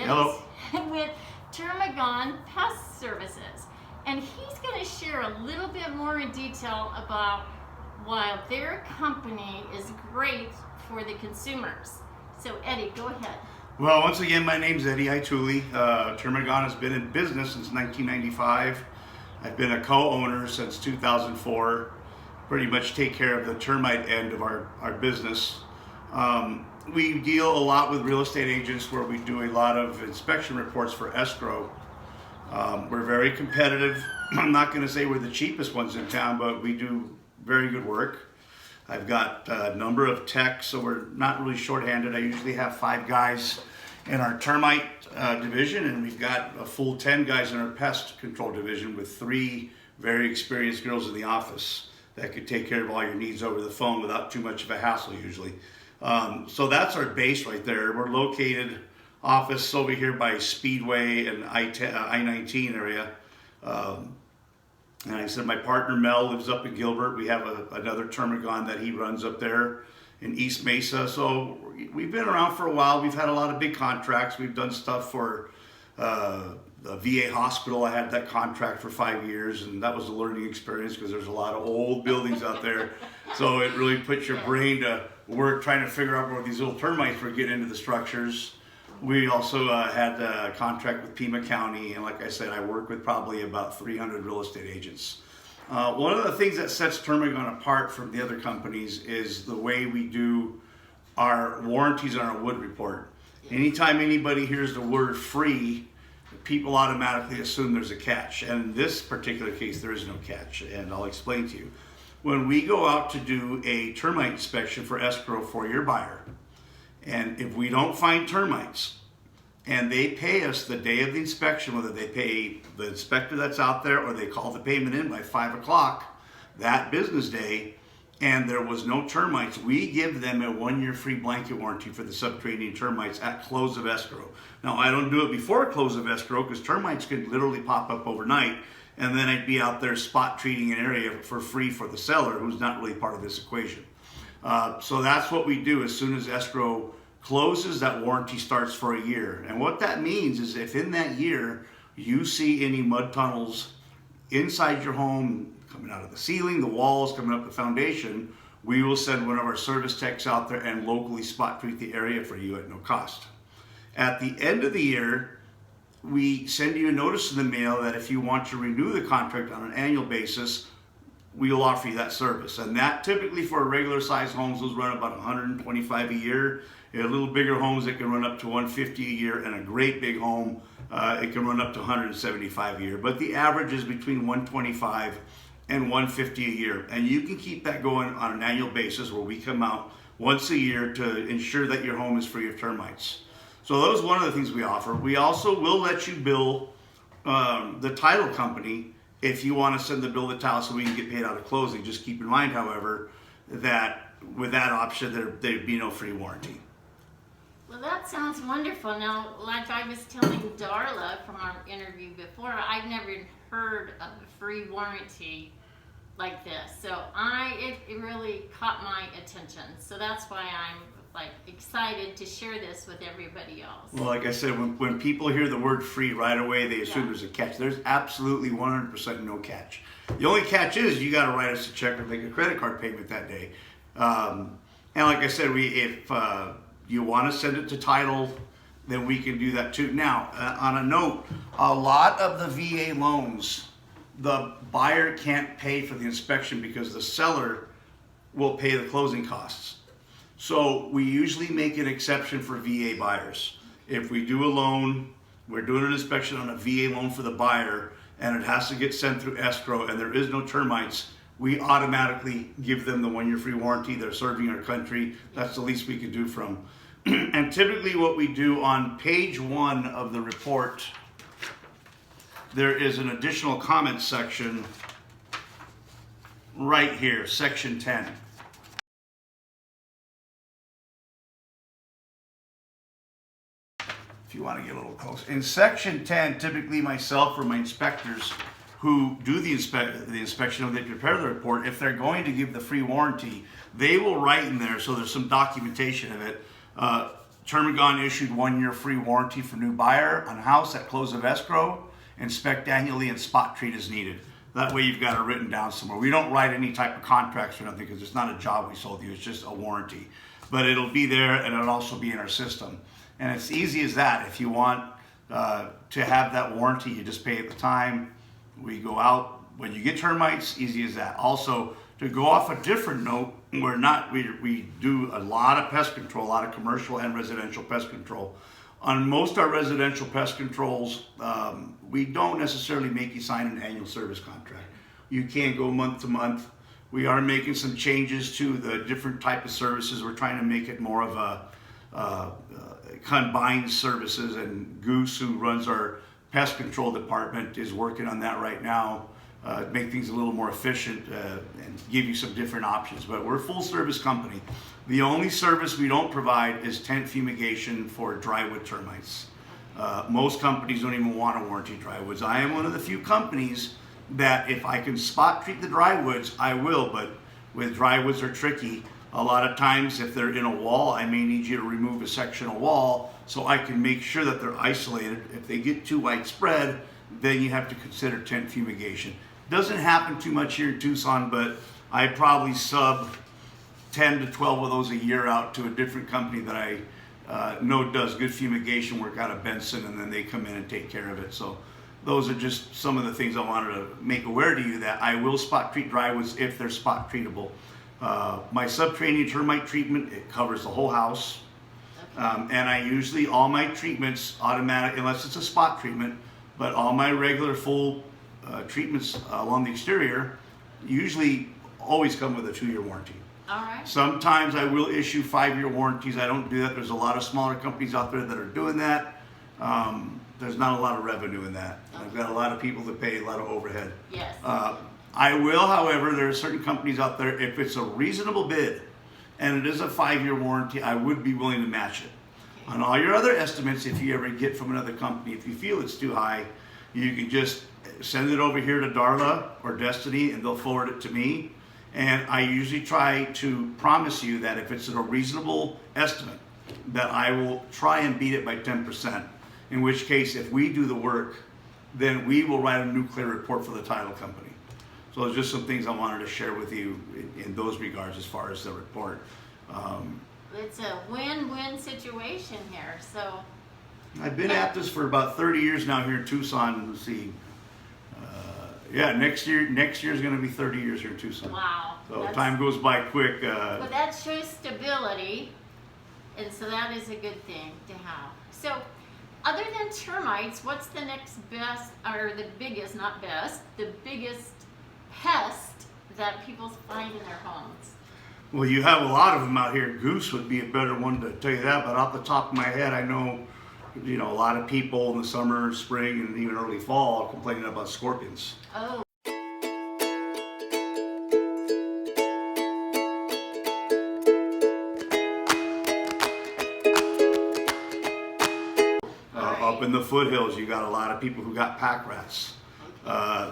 Hello. with Termagon Pest Services. And he's going to share a little bit more in detail about why their company is great for the consumers. So Eddie, go ahead. Well, once again, my name's Eddie Ituli. Termagon has been in business since 1995. I've been a co-owner since 2004. Pretty much take care of the termite end of our business. We deal a lot with real estate agents where we do a lot of inspection reports for escrow. We're very competitive. I'm not going to say we're the cheapest ones in town, but we do very good work. I've got a number of techs, so we're not really shorthanded. I usually have 5 guys in our termite division, and we've got a full 10 guys in our pest control division with 3 very experienced girls in the office that could take care of all your needs over the phone without too much of a hassle usually. So that's our base right there. We're located office over here by Speedway and I-19 area. And I said my partner Mel lives up in Gilbert. We have another Termagon that he runs up there in East Mesa. So we've been around for a while. We've had a lot of big contracts. We've done stuff for the VA hospital. I had that contract for 5 years, and that was a learning experience because there's a lot of old buildings out there. So it really puts your brain to work trying to figure out where these little termites were getting into the structures. We also had a contract with Pima County, and like I said, I work with probably about 300 real estate agents. One of the things that sets Termagon apart from the other companies is the way we do our warranties on our wood report. Anytime anybody hears the word free, people automatically assume there's a catch. And in this particular case, there is no catch, and I'll explain to you. When we go out to do a termite inspection for escrow for your buyer, and if we don't find termites, and they pay us the day of the inspection, whether they pay the inspector that's out there or they call the payment in by 5 o'clock that business day, and there was no termites, we give them a 1-year free blanket warranty for the subterranean termites at close of escrow. Now, I don't do it before close of escrow because termites could literally pop up overnight, and then I'd be out there spot treating an area for free for the seller who's not really part of this equation. So that's what we do. As soon as escrow closes, that warranty starts for a year. And what that means is if in that year you see any mud tunnels inside your home, coming out of the ceiling, the walls, coming up the foundation, we will send one of our service techs out there and locally spot treat the area for you at no cost. At the end of the year, we send you a notice in the mail that if you want to renew the contract on an annual basis, we'll offer you that service. And that typically for regular size homes, those run about $125 a year. In little bigger homes, it can run up to $150 a year, and a great big home, it can run up to $175 a year. But the average is between $125 and $150 a year. And you can keep that going on an annual basis where we come out once a year to ensure that your home is free of termites. So that was one of the things we offer. We also will let you bill the title company if you want to send the bill to title so we can get paid out of closing. Just keep in mind, however, that with that option, there'd be no free warranty. Well, that sounds wonderful. Now, like I was telling Darla from our interview before, I've never heard of a free warranty like this. So it really caught my attention. So that's why I'm excited to share this with everybody else. Well, like I said, when people hear the word free right away, they assume there's a catch. There's absolutely 100% no catch. The only catch is you got to write us a check or make a credit card payment that day. And like I said, if you want to send it to title, then we can do that too. Now, on a note, a lot of the VA loans, the buyer can't pay for the inspection because the seller will pay the closing costs. So we usually make an exception for VA buyers. If we do a loan, we're doing an inspection on a VA loan for the buyer, and it has to get sent through escrow, and there is no termites, we automatically give them the 1-year free warranty. They're serving our country. That's the least we can do for them. And typically what we do on page 1 of the report, there is an additional comment section right here, section 10. If you want to get a little close. In section 10, typically myself or my inspectors who do the inspection, when they prepare the report, if they're going to give the free warranty, they will write in there, so there's some documentation of it, Termagon issued 1-year free warranty for new buyer on house at close of escrow. Inspect annually and spot treat as needed. That way you've got it written down somewhere. We don't write any type of contracts or nothing because it's not a job we sold you, it's just a warranty. But it'll be there and it'll also be in our system. And it's easy as that. If you want to have that warranty, you just pay at the time. We go out, when you get termites, easy as that. Also, to go off a different note, we do a lot of pest control, a lot of commercial and residential pest control. On most of our residential pest controls, we don't necessarily make you sign an annual service contract. You can't go month to month. We are making some changes to the different type of services. We're trying to make it more of a combined services, and Goose, who runs our pest control department, is working on that right now. Make things a little more efficient and give you some different options. But we're a full service company. The only service we don't provide is tent fumigation for drywood termites. Most companies don't even want to warranty drywoods. I am one of the few companies that if I can spot treat the drywoods, I will, but with drywoods are tricky. A lot of times if they're in a wall, I may need you to remove a section of wall so I can make sure that they're isolated. If they get too widespread, then you have to consider tent fumigation. Doesn't happen too much here in Tucson, but I probably sub 10 to 12 of those a year out to a different company that I know does good fumigation work out of Benson, and then they come in and take care of it. So those are just some of the things I wanted to make aware to you, that I will spot treat drywoods if they're spot treatable. My subterranean termite treatment, it covers the whole house. And I usually, all my treatments automatic, unless it's a spot treatment, but all my regular full treatments along the exterior usually always come with a 2-year warranty. All right. Sometimes I will issue 5-year warranties. I don't do that. There's a lot of smaller companies out there that are doing that. There's not a lot of revenue in that. Okay. I've got a lot of people that pay a lot of overhead. Yes. I will, however, there are certain companies out there, if it's a reasonable bid and it is a 5-year warranty, I would be willing to match it. Okay. On all your other estimates, if you ever get from another company, if you feel it's too high, you can just send it over here to Darla or Destiny and they'll forward it to me. And I usually try to promise you that if it's a reasonable estimate, that I will try and beat it by 10%. In which case, if we do the work, then we will write a nuclear report for the title company. So there's just some things I wanted to share with you in those regards as far as the report. It's a win-win situation here. So I've been at this for about 30 years now here in Tucson. Let's see. Yeah, next year is going to be 30 years here in Tucson. wow. So time goes by quick. But that shows stability, and so that is a good thing to have. So other than termites, what's the next best, or the biggest, not best, the biggest pest that people find in their homes? Well, you have a lot of them out here. Goose would be a better one to tell you that, but off the top of my head, I know, a lot of people in the summer, spring, and even early fall complaining about scorpions. Oh. Up in the foothills, you got a lot of people who got pack rats.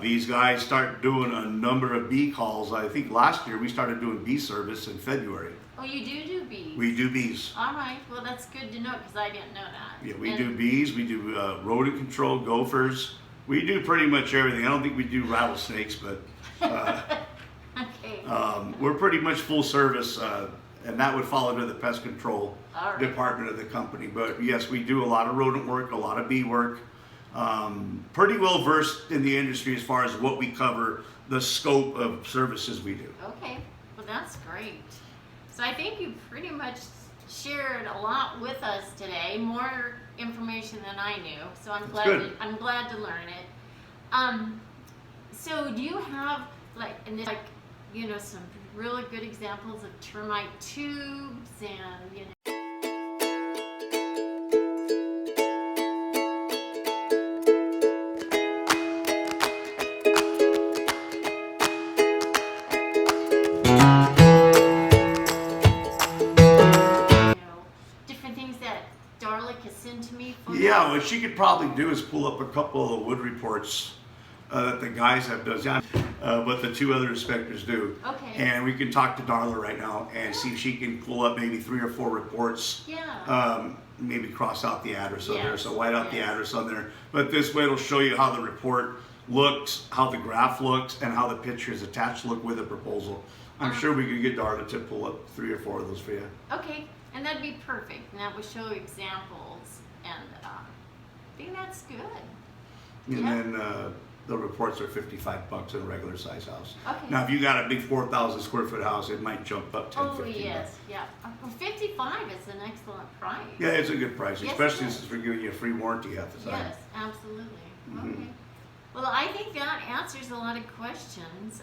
These guys start doing a number of bee calls. I think last year we started doing bee service in February. Oh, you do bees? We do bees. All right. Well, that's good to know because I didn't know that. Yeah, we do bees. We do rodent control, gophers. We do pretty much everything. I don't think we do rattlesnakes, but okay. We're pretty much full service, and that would fall under the pest control right. department of the company. But yes, we do a lot of rodent work, a lot of bee work. Pretty well versed in the industry as far as what we cover, the scope of services we do. Okay, well that's great. So I think you pretty much shared a lot with us today, more information than I knew. So I'm glad to learn it. So do you have some really good examples of termite tubes and different things that Darla can send to me? Yeah, what she could probably do is pull up a couple of the wood reports that the guys have done, but the 2 other inspectors do. Okay. And we can talk to Darla right now and see if she can pull up maybe 3 or 4 reports. Yeah. Maybe cross out the address on there, Yes, so white out the yes. address on there. But this way it'll show you how the report looks, how the graph looks, and how the pictures attached look with a proposal. I'm sure we could get Darla to pull up 3 or 4 of those for you. Okay, and that'd be perfect. And that would show examples, and I think that's good. And Yeah. then the reports are $55 in a regular size house. Okay. Now, if you got a big 4,000 square foot house, it might jump up 10, Oh, 15 yes, bucks. yeah. 55 is an excellent price. Yeah, it's a good price, Yes, especially it is. since we're giving you a free warranty half the time. Yes, absolutely. Mhm. Okay. Well, I think that answers a lot of questions.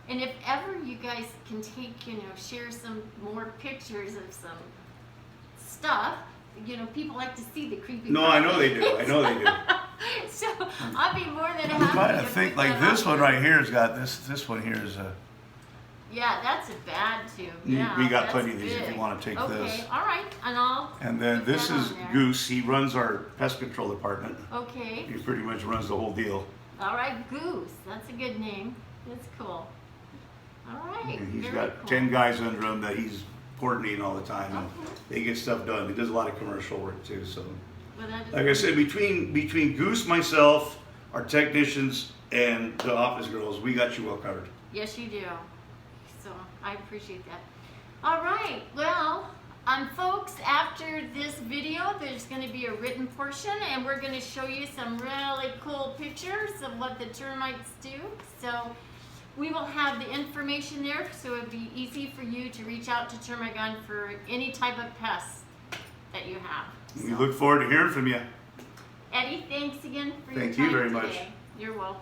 And if ever you guys can take, share some more pictures of some stuff, people like to see the creepy. No, I know they do. I know they do. So I'll be more than I'm happy. trying to to think, put like that this up one there. right here has got this one here is a. Yeah, that's a bad tube. Yeah, We got that's plenty of these if you big. want to take Okay, this. all right, and I'll. And then put this that is on there. Goose. He runs our pest control department. Okay. He pretty much runs the whole deal. All right, Goose. That's a good name. That's cool. All right. And he's very got cool. 10 guys under him that he's coordinating all the time. And Okay. they get stuff done. He does a lot of commercial work too. So, Well, that is like I said, between Goose, myself, our technicians, and the office girls, we got you well covered. Yes, you do. So I appreciate that. All right. Well, folks, after this video, there's going to be a written portion, and we're going to show you some really cool pictures of what the termites do. So we will have the information there, so it'd be easy for you to reach out to Termagon for any type of pests that you have. We So, look forward to hearing from you. Eddie, thanks again for your Thank time you very today. much. You're welcome.